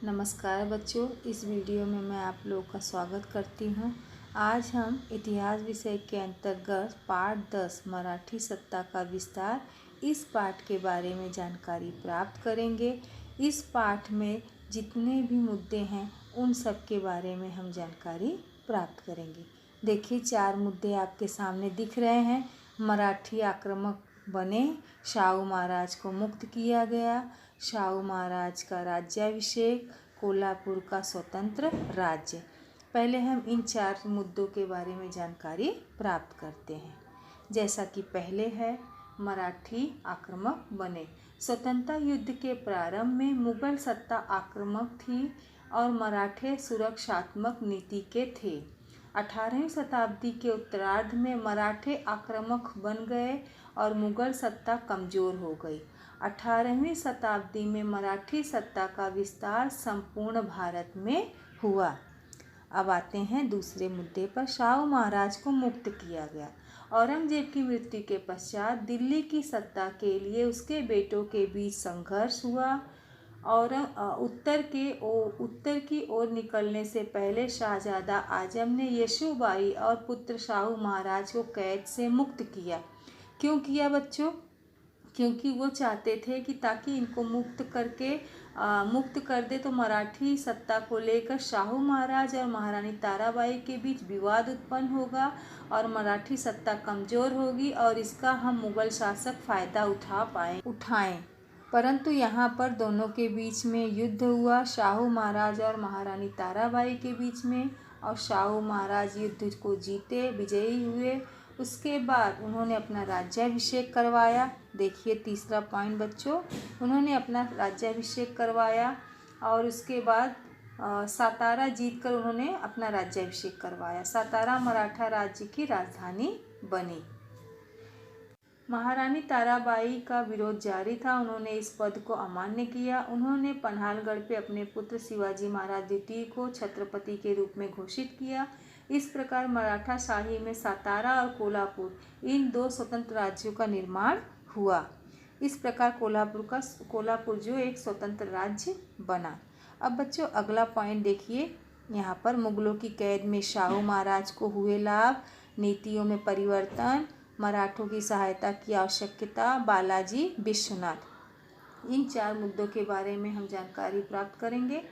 नमस्कार बच्चों, इस वीडियो में मैं आप लोग का स्वागत करती हूँ। आज हम इतिहास विषय के अंतर्गत पाठ 10 मराठी सत्ता का विस्तार इस पाठ के बारे में जानकारी प्राप्त करेंगे। इस पाठ में जितने भी मुद्दे हैं उन सब के बारे में हम जानकारी प्राप्त करेंगे। देखिए, 4 मुद्दे आपके सामने दिख रहे हैं। मराठी आक्रामक बने, शाहू महाराज को मुक्त किया गया, शाहू महाराज का राज्याभिषेक, कोल्हापुर का स्वतंत्र राज्य। पहले हम इन 4 मुद्दों के बारे में जानकारी प्राप्त करते हैं। जैसा कि पहले है, मराठी आक्रामक बने। स्वतंत्रता युद्ध के प्रारंभ में मुगल सत्ता आक्रामक थी और मराठे सुरक्षात्मक नीति के थे। 18वीं शताब्दी के उत्तरार्ध में मराठे आक्रामक बन गए और मुगल सत्ता कमज़ोर हो गई। 18वीं शताब्दी में मराठी सत्ता का विस्तार संपूर्ण भारत में हुआ। अब आते हैं दूसरे मुद्दे पर। शाहू महाराज को मुक्त किया गया। औरंगजेब की मृत्यु के पश्चात दिल्ली की सत्ता के लिए उसके बेटों के बीच संघर्ष हुआ और उत्तर की ओर निकलने से पहले शाहजादा आजम ने येसुबाई और पुत्र शाहू महाराज को कैद से मुक्त किया। क्यों किया बच्चों? क्योंकि वो चाहते थे कि ताकि इनको मुक्त कर दे तो मराठी सत्ता को लेकर शाहू महाराज और महारानी ताराबाई के बीच विवाद उत्पन्न होगा और मराठी सत्ता कमज़ोर होगी और इसका हम मुग़ल शासक फ़ायदा उठाएं। परंतु यहाँ पर दोनों के बीच में युद्ध हुआ, शाहू महाराज और महारानी ताराबाई के बीच में, और शाहू महाराज युद्ध को जीते, विजयी हुए। उसके बाद उन्होंने अपना राज्याभिषेक करवाया। देखिए तीसरा पॉइंट बच्चों, उन्होंने अपना राज्याभिषेक करवाया और उसके बाद सातारा जीतकर उन्होंने अपना राज्याभिषेक करवाया। सातारा मराठा राज्य की राजधानी बनी। महारानी ताराबाई का विरोध जारी था, उन्होंने इस पद को अमान्य किया। उन्होंने पन्हालगढ़ पे अपने पुत्र शिवाजी महाराज द्वितीय को छत्रपति के रूप में घोषित किया। इस प्रकार मराठा शाही में सातारा और कोल्हापुर इन 2 स्वतंत्र राज्यों का निर्माण हुआ। इस प्रकार कोल्हापुर जो एक स्वतंत्र राज्य बना। अब बच्चों अगला पॉइंट देखिए, यहाँ पर मुगलों की कैद में शाहू महाराज को हुए लाभ, नीतियों में परिवर्तन, मराठों की सहायता की आवश्यकता, बालाजी विश्वनाथ। इन 4 मुद्दों के बारे में हम जानकारी प्राप्त करेंगे।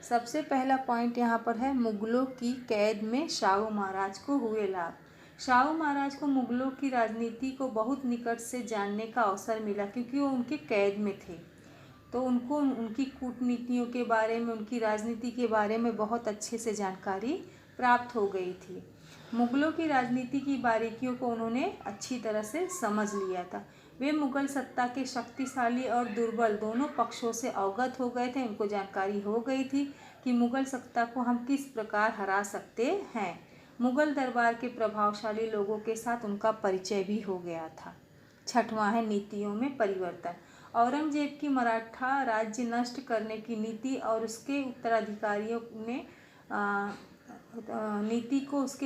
सबसे पहला पॉइंट यहाँ पर है, मुगलों की कैद में शाहू महाराज को हुए लाभ। शाहू महाराज को मुगलों की राजनीति को बहुत निकट से जानने का अवसर मिला क्योंकि वो उनके कैद में थे, तो उनको उनकी कूटनीतियों के बारे में, उनकी राजनीति के बारे में बहुत अच्छे से जानकारी प्राप्त हो गई थी। मुगलों की राजनीति की बारीकियों को उन्होंने अच्छी तरह से समझ लिया था। वे मुगल सत्ता के शक्तिशाली और दुर्बल दोनों पक्षों से अवगत हो गए थे। उनको जानकारी हो गई थी कि मुगल सत्ता को हम किस प्रकार हरा सकते हैं। मुगल दरबार के प्रभावशाली लोगों के साथ उनका परिचय भी हो गया था। छठवां है नीतियों में परिवर्तन। औरंगजेब की मराठा राज्य नष्ट करने की नीति और उसके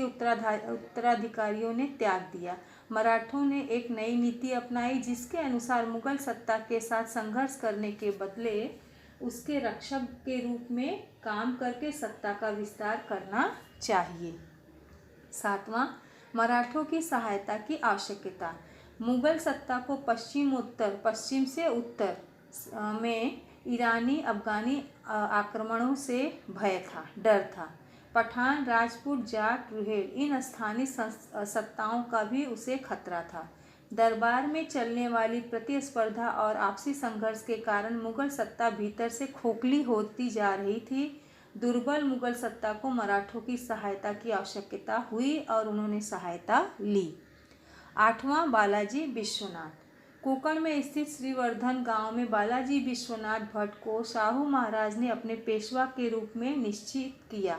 उत्तराधिकारियों ने त्याग दिया। मराठों ने एक नई नीति अपनाई जिसके अनुसार मुगल सत्ता के साथ संघर्ष करने के बदले उसके रक्षक के रूप में काम करके सत्ता का विस्तार करना चाहिए। 7वां, मराठों की सहायता की आवश्यकता। मुगल सत्ता को पश्चिम से उत्तर में ईरानी अफगानी आक्रमणों से डर था। पठान, राजपूत, जाट, रुहेल इन स्थानीय सत्ताओं का भी उसे खतरा था। दरबार में चलने वाली प्रतिस्पर्धा और आपसी संघर्ष के कारण मुगल सत्ता भीतर से खोखली होती जा रही थी। दुर्बल मुगल सत्ता को मराठों की सहायता की आवश्यकता हुई और उन्होंने सहायता ली। 8वां, बालाजी विश्वनाथ। कोंकण में स्थित श्रीवर्धन गांव में बालाजी विश्वनाथ भट्ट को शाहू महाराज ने अपने पेशवा के रूप में निश्चित किया।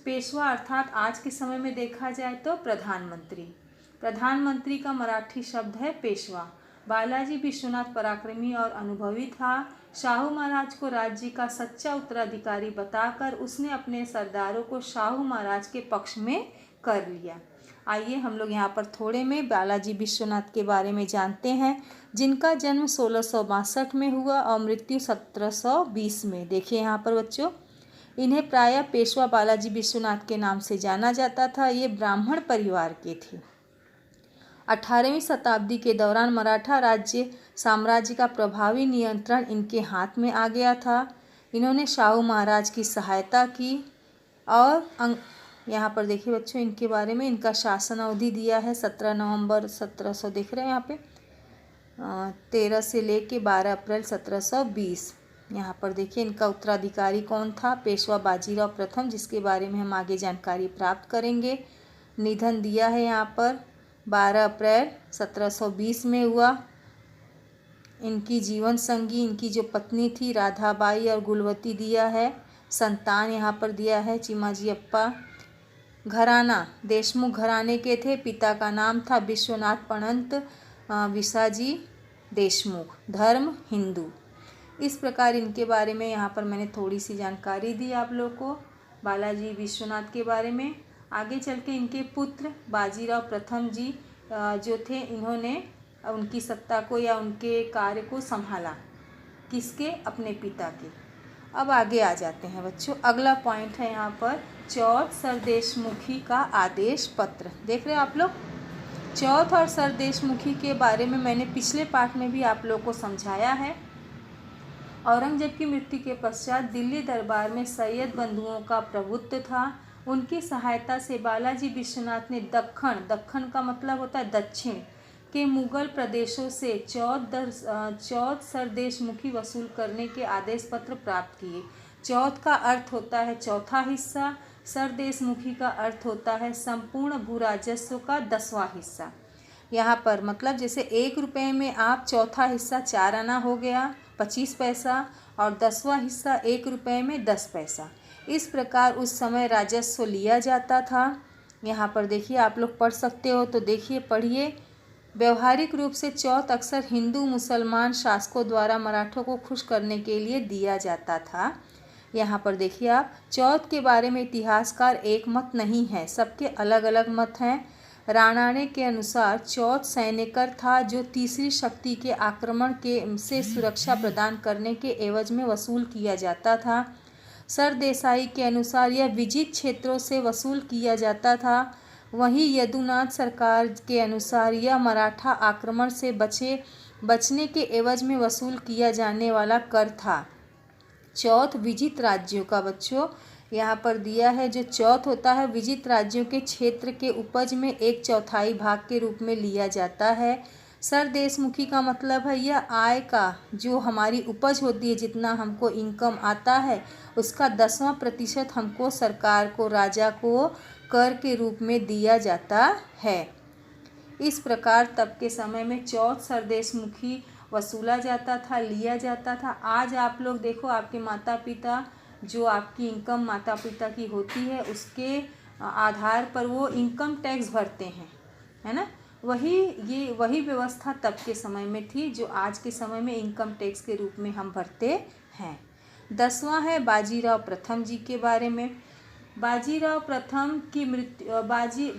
पेशवा अर्थात आज के समय में देखा जाए तो प्रधानमंत्री का मराठी शब्द है पेशवा। बालाजी विश्वनाथ पराक्रमी और अनुभवी था। शाहू महाराज को राज्य का सच्चा उत्तराधिकारी बताकर उसने अपने सरदारों को शाहू महाराज के पक्ष में कर लिया। आइए हम लोग यहाँ पर थोड़े में बालाजी विश्वनाथ के बारे में जानते हैं, जिनका जन्म 1662 में हुआ और मृत्यु 1720 में। देखिए यहाँ पर बच्चों, इन्हें प्रायः पेशवा बालाजी विश्वनाथ के नाम से जाना जाता था। ये ब्राह्मण परिवार के थे। 18वीं शताब्दी के दौरान मराठा राज्य साम्राज्य का प्रभावी नियंत्रण इनके हाथ में आ गया था। इन्होंने शाहू महाराज की सहायता की और यहाँ पर देखिए बच्चों, इनके बारे में इनका शासन अवधि दिया है 17 नवंबर 1700, देख रहे हैं यहाँ पे 13 से लेके 12 अप्रैल 1720। यहाँ पर देखिए इनका उत्तराधिकारी कौन था, पेशवा बाजीराव प्रथम, जिसके बारे में हम आगे जानकारी प्राप्त करेंगे। निधन दिया है यहाँ पर 12 अप्रैल 1720 में हुआ। इनकी जीवन संगी, इनकी जो पत्नी थी राधाबाई और गुलवती दिया है। संतान यहाँ पर दिया है चिमाजी अप्पा। घराना देशमुख घराने के थे। पिता का नाम था विश्वनाथ पणंत विसाजी देशमुख। धर्म हिंदू। इस प्रकार इनके बारे में यहाँ पर मैंने थोड़ी सी जानकारी दी आप लोग को बालाजी विश्वनाथ के बारे में। आगे चल के इनके पुत्र बाजीराव प्रथम जी जो थे, इन्होंने उनकी सत्ता को या उनके कार्य को संभाला। किसके? अपने पिता के। अब आगे आ जाते हैं बच्चों। अगला पॉइंट है यहाँ पर चौथ सरदेशमुखी का आदेश पत्र। देख रहे हो आप लोग, चौथ और सरदेशमुखी के बारे में मैंने पिछले पाठ में भी आप लोग को समझाया है। औरंगजेब की मृत्यु के पश्चात दिल्ली दरबार में सैयद बंधुओं का प्रभुत्व था। उनकी सहायता से बालाजी विश्वनाथ ने दक्खन का मतलब होता है दक्षिण के मुगल प्रदेशों से चौथ सरदेशमुखी वसूल करने के आदेश पत्र प्राप्त किए। चौथ का अर्थ होता है चौथा हिस्सा, सरदेशमुखी का अर्थ होता है संपूर्ण भू राजस्व का 10वां हिस्सा। यहाँ पर मतलब जैसे 1 रुपये में आप चौथा हिस्सा 4 आना हो गया 25 पैसा और 10वां हिस्सा 1 रुपये में 10 पैसा। इस प्रकार उस समय राजस्व लिया जाता था। यहाँ पर देखिए आप लोग पढ़ सकते हो तो देखिए पढ़िए। व्यवहारिक रूप से चौथ अक्सर हिंदू मुसलमान शासकों द्वारा मराठों को खुश करने के लिए दिया जाता था। यहाँ पर देखिए आप, चौथ के बारे में इतिहासकार एक मत नहीं है, सबके अलग अलग मत हैं। राणाने के अनुसार चौथ सैन्यकर था जो तीसरी शक्ति के आक्रमण से सुरक्षा प्रदान करने के एवज में वसूल किया जाता था। सरदेसाई के अनुसार यह विजित क्षेत्रों से वसूल किया जाता था। वहीं यदुनाथ सरकार के अनुसार यह मराठा आक्रमण से बचने के एवज में वसूल किया जाने वाला कर था। चौथ विजित राज्यों का बच्चों यहाँ पर दिया है। जो चौथ होता है विजित राज्यों के क्षेत्र के उपज में 1/4 भाग के रूप में लिया जाता है। सरदेशमुखी का मतलब है यह आय का जो हमारी उपज होती है, जितना हमको इनकम आता है उसका 10वां प्रतिशत हमको सरकार को, राजा को कर के रूप में दिया जाता है। इस प्रकार तब के समय में चौथ सरदेशमुखी वसूला जाता था, लिया जाता था। आज आप लोग देखो, आपके माता पिता जो आपकी इनकम माता पिता की होती है उसके आधार पर वो इनकम टैक्स भरते हैं, है ना। वही व्यवस्था तब के समय में थी जो आज के समय में इनकम टैक्स के रूप में हम भरते हैं। 10वां है बाजीराव प्रथम जी के बारे में। बाजीराव प्रथम की मृत्यु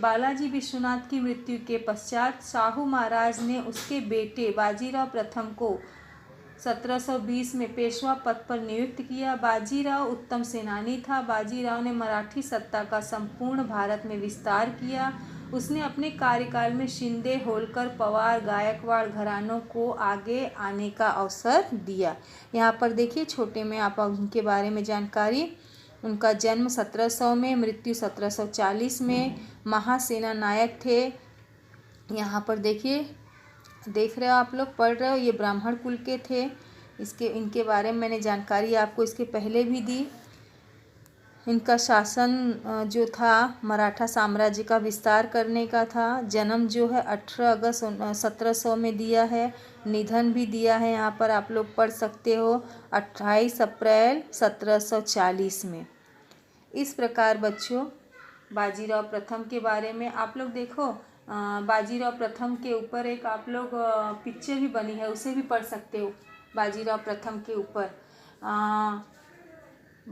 बालाजी विश्वनाथ की मृत्यु के पश्चात शाहू महाराज ने उसके बेटे बाजीराव प्रथम को 1720 में पेशवा पद पर नियुक्त किया। बाजीराव उत्तम सेनानी था। बाजीराव ने मराठी सत्ता का संपूर्ण भारत में विस्तार किया। उसने अपने कार्यकाल में शिंदे, होलकर, पवार, गायकवाड़ घरानों को आगे आने का अवसर दिया। यहाँ पर देखिए छोटे में आप उनके बारे में जानकारी। उनका जन्म 1700 में, मृत्यु 1740 में। महासेना नायक थे। यहाँ पर देखिए, देख रहे हो आप लोग, पढ़ रहे हो, ये ब्राह्मण कुल के थे। इनके बारे में मैंने जानकारी आपको इसके पहले भी दी। इनका शासन जो था मराठा साम्राज्य का विस्तार करने का था। जन्म जो है 18 अगस्त 1700 में दिया है। निधन भी दिया है, यहाँ पर आप लोग पढ़ सकते हो, 28 अप्रैल 1740 में। इस प्रकार बच्चों बाजीराव प्रथम के बारे में आप लोग देखो। बाजीराव प्रथम के ऊपर एक आप लोग पिक्चर भी बनी है, उसे भी पढ़ सकते हो। बाजीराव प्रथम के ऊपर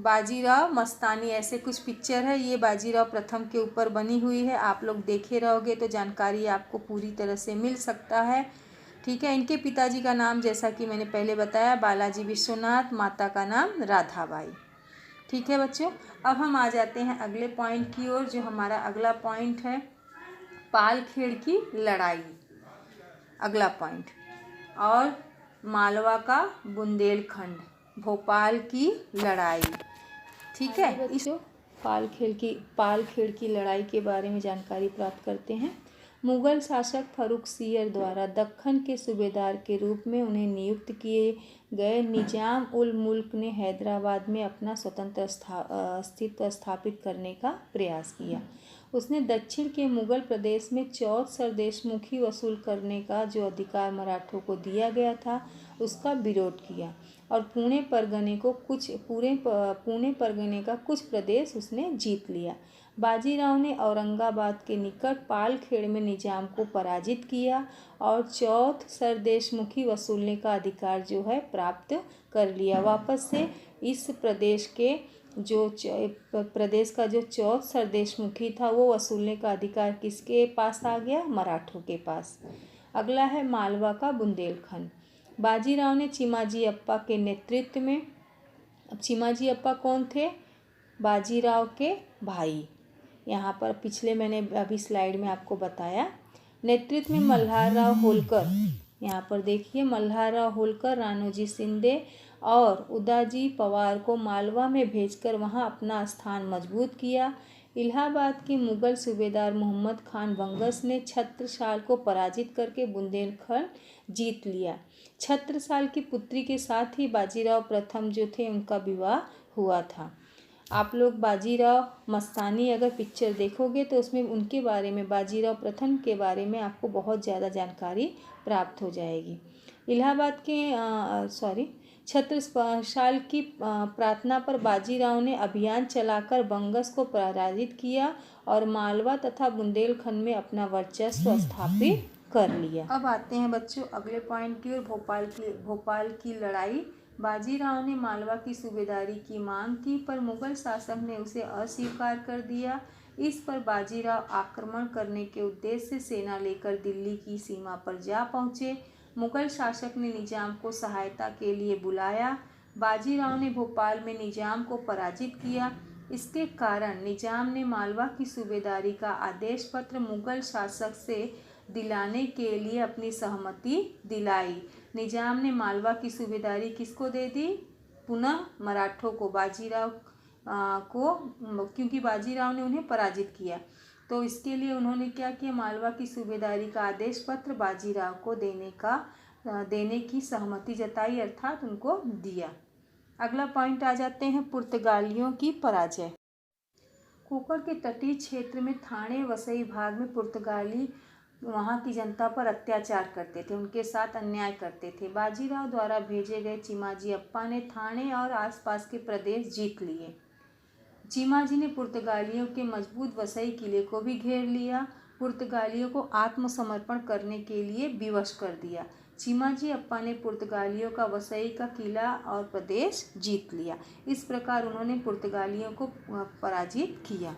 बाजीराव मस्तानी ऐसे कुछ पिक्चर है। ये बाजीराव प्रथम के ऊपर बनी हुई है। आप लोग देखे रहोगे तो जानकारी आपको पूरी तरह से मिल सकता है। ठीक है। इनके पिताजी का नाम जैसा कि मैंने पहले बताया बालाजी विश्वनाथ, माता का नाम राधाबाई। ठीक है बच्चों, अब हम आ जाते हैं अगले पॉइंट की ओर। जो हमारा अगला पॉइंट है पालखेड़ की लड़ाई, अगला पॉइंट, और मालवा का बुंदेलखंड, भोपाल की लड़ाई। ठीक है। इस पालखेड़ की लड़ाई के बारे में जानकारी प्राप्त करते हैं। मुगल शासक फर्रुख सियर द्वारा दक्खन के सूबेदार के रूप में उन्हें नियुक्त किए गए निजाम उल मुल्क ने हैदराबाद में अपना स्वतंत्र अस्तित्व स्थापित करने का प्रयास किया। उसने दक्षिण के मुगल प्रदेश में 14 सरदेशमुखी वसूल करने का जो अधिकार मराठों को दिया गया था उसका विरोध किया और पुणे परगने का कुछ प्रदेश उसने जीत लिया। बाजीराव ने औरंगाबाद के निकट पालखेड़ में निजाम को पराजित किया और 14 सरदेशमुखी वसूलने का अधिकार जो है प्राप्त कर लिया। वापस से इस प्रदेश का जो 14 सरदेशमुखी था वो वसूलने का अधिकार किसके पास आ गया? मराठों के पास। अगला है मालवा का बुंदेलखंड। बाजीराव ने चिमाजी अप्पा के नेतृत्व में, अब चिमाजी अप्पा कौन थे? बाजीराव के भाई। यहाँ पर पिछले मैंने अभी स्लाइड में आपको बताया। नेतृत्व में मल्हारराव होलकर, यहाँ पर देखिए मल्हारराव होलकर, राणोजी शिंदे और उदाजी पवार को मालवा में भेजकर वहाँ अपना स्थान मजबूत किया। इलाहाबाद के मुगल सूबेदार मोहम्मद खान बंगस ने छत्रसाल को पराजित करके बुंदेलखंड जीत लिया। छत्रसाल की पुत्री के साथ ही बाजीराव प्रथम जो थे उनका विवाह हुआ था। आप लोग बाजीराव मस्तानी अगर पिक्चर देखोगे तो उसमें उनके बारे में, बाजीराव प्रथम के बारे में आपको बहुत ज़्यादा जानकारी प्राप्त हो जाएगी। छत्रसाल की प्रार्थना पर बाजीराव ने अभियान चलाकर बंगस को पराजित किया और मालवा तथा बुंदेलखंड में अपना वर्चस्व स्थापित कर लिया। अब आते हैं बच्चों अगले पॉइंट की ओर, भोपाल की लड़ाई। बाजीराव ने मालवा की सूबेदारी की मांग की पर मुगल शासक ने उसे अस्वीकार कर दिया। इस पर बाजीराव आक्रमण करने के उद्देश्य से सेना लेकर दिल्ली की सीमा पर जा पहुंचे। मुगल शासक ने निजाम को सहायता के लिए बुलाया। बाजीराव ने भोपाल में निजाम को पराजित किया। इसके कारण निजाम ने मालवा की सूबेदारी का आदेश पत्र मुगल शासक से दिलाने के लिए अपनी सहमति दिलाई। निजाम ने मालवा की सूबेदारी किसको दे दी? पुनः मराठों को, बाजीराव को, क्योंकि बाजीराव ने उन्हें पराजित किया तो इसके लिए उन्होंने क्या किया? मालवा की सूबेदारी का आदेश पत्र बाजीराव को देने की सहमति जताई, अर्थात उनको दिया। अगला पॉइंट आ जाते हैं पुर्तगालियों की पराजय। कोकर के तटीय क्षेत्र में थाने वसई भाग में पुर्तगाली वहाँ की जनता पर अत्याचार करते थे, उनके साथ अन्याय करते थे। बाजीराव द्वारा भेजे गए चिमाजी अप्पा ने थाने और आसपास के प्रदेश जीत लिए। चिमाजी ने पुर्तगालियों के मजबूत वसई किले को भी घेर लिया। पुर्तगालियों को आत्मसमर्पण करने के लिए विवश कर दिया। चिमाजी अप्पा ने पुर्तगालियों का वसई का किला और प्रदेश जीत लिया। इस प्रकार उन्होंने पुर्तगालियों को पराजित किया।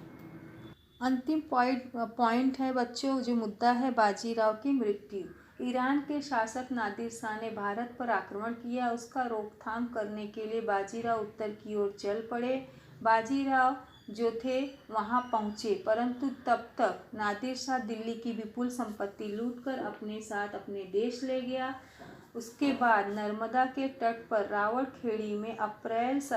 अंतिम पॉइंट है बच्चों, जो मुद्दा है बाजीराव की मृत्यु। ईरान के शासक नादिर शाह ने भारत पर आक्रमण किया। उसका रोकथाम करने के लिए बाजीराव उत्तर की ओर चल पड़े। बाजीराव जो थे वहां पहुंचे, परंतु तब तक नादिर शाह दिल्ली की विपुल संपत्ति लूटकर अपने साथ अपने देश ले गया। उसके बाद नर्मदा के तट पर रावलखेड़ी में 28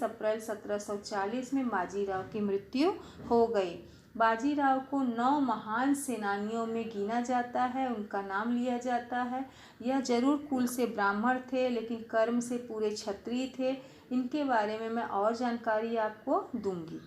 अप्रैल 1740 में बाजीराव की मृत्यु हो गई। बाजीराव को 9 महान सेनानियों में गिना जाता है, उनका नाम लिया जाता है। यह जरूर कुल से ब्राह्मण थे लेकिन कर्म से पूरे क्षत्रिय थे। इनके बारे में मैं और जानकारी आपको दूंगी।